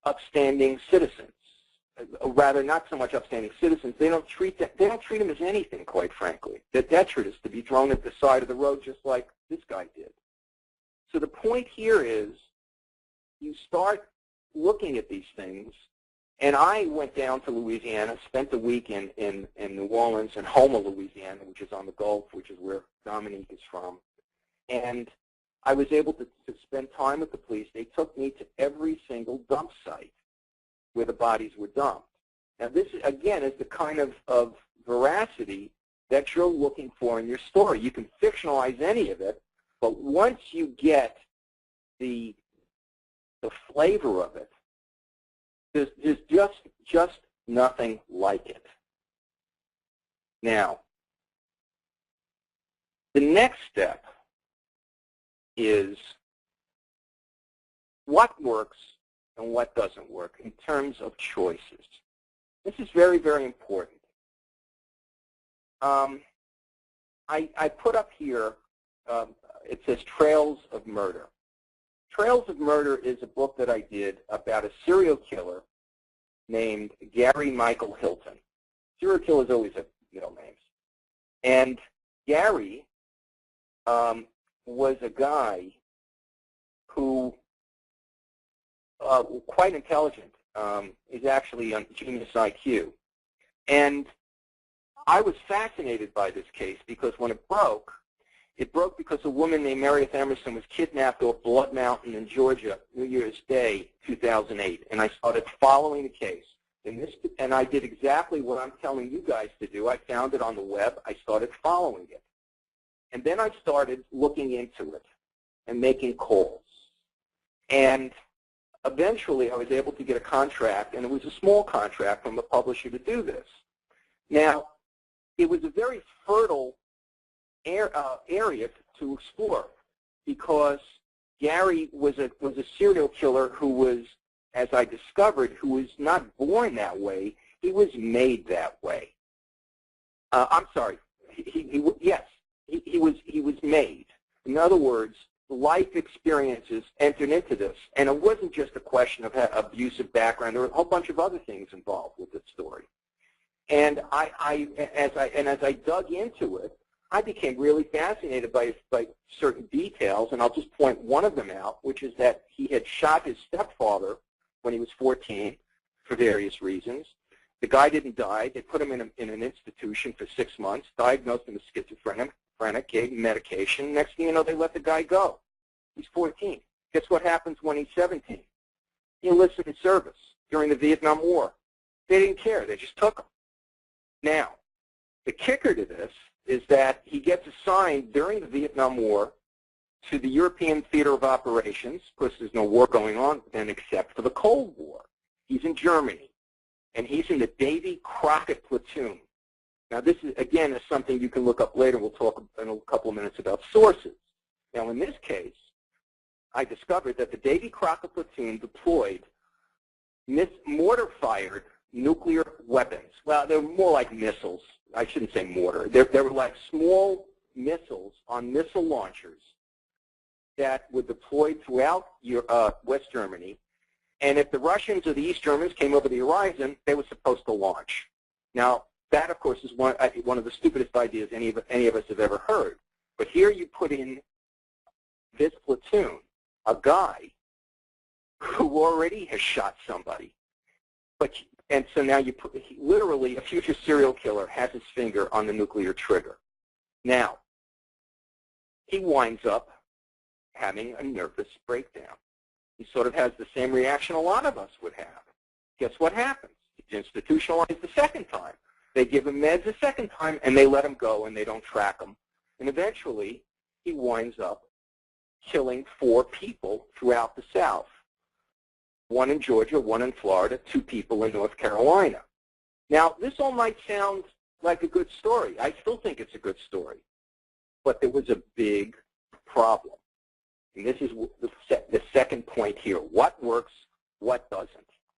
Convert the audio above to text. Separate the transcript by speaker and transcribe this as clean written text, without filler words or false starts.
Speaker 1: upstanding citizens. Rather, not so much upstanding citizens. They don't treat them as anything, quite frankly. They're detritus to be thrown at the side of the road just like this guy did. So the point here is you start looking at these things, and I went down to Louisiana, spent the week in New Orleans and Houma, Louisiana, which is on the Gulf, which is where Dominique is from. And I was able to spend time with the police. They took me to every single dump site where the bodies were dumped. Now this, again, is the kind of veracity that you're looking for in your story. You can fictionalize any of it, but once you get the flavor of it, there's just nothing like it. Now, the next step is what works and what doesn't work in terms of choices. This is very, very important. I put up here, it says Trails of Murder. Trails of Murder is a book that I did about a serial killer named Gary Michael Hilton. Serial killers always have middle names. And Gary was a guy who quite intelligent. He's actually on genius IQ. And I was fascinated by this case because when it broke because a woman named Meredith Emerson was kidnapped off Blood Mountain in Georgia, New Year's Day, 2008. And I started following the case. And I did exactly what I'm telling you guys to do. I found it on the web. I started following it. And then I started looking into it and making calls. And eventually I was able to get a contract, and it was a small contract from a publisher to do this. Now, it was a very fertile area to explore because Gary was a serial killer who was, as I discovered, who was not born that way. He was made that way. I'm sorry. He was made. In other words, life experiences entered into this, and it wasn't just a question of abusive background. There were a whole bunch of other things involved with this story. And as I dug into it, I became really fascinated by certain details, and I'll just point one of them out, which is that he had shot his stepfather when he was 14 for various reasons. The guy didn't die. They put him in an institution for 6 months, diagnosed him as schizophrenic, gave him medication. Next thing you know, they let the guy go. He's 14. Guess what happens when he's 17? He enlisted in service during the Vietnam War. They didn't care. They just took him. Now, the kicker to this is that he gets assigned during the Vietnam War to the European Theater of Operations. Of course, there's no war going on then except for the Cold War. He's in Germany, and he's in the Davy Crockett platoon. Now, this is, again, is something you can look up later. We'll talk in a couple of minutes about sources. Now, in this case, I discovered that the Davy Crockett platoon deployed mortar-fired nuclear weapons. Well, they're more like missiles. I shouldn't say mortar. They were like small missiles on missile launchers that were deployed throughout West Germany. And if the Russians or the East Germans came over the horizon, they were supposed to launch. Now, that, of course, is one of the stupidest ideas any of us have ever heard. But here you put in this platoon, a guy who already has shot somebody. And so now literally a future serial killer has his finger on the nuclear trigger. Now, he winds up having a nervous breakdown. He sort of has the same reaction a lot of us would have. Guess what happens? He's institutionalized the second time. They give him meds a second time, and they let him go, and they don't track him. And eventually, he winds up killing 4 people throughout the South. 1 in Georgia, 1 in Florida, 2 people in North Carolina. Now, this all might sound like a good story. I still think it's a good story. But there was a big problem. And this is the second point here. What works, what doesn't?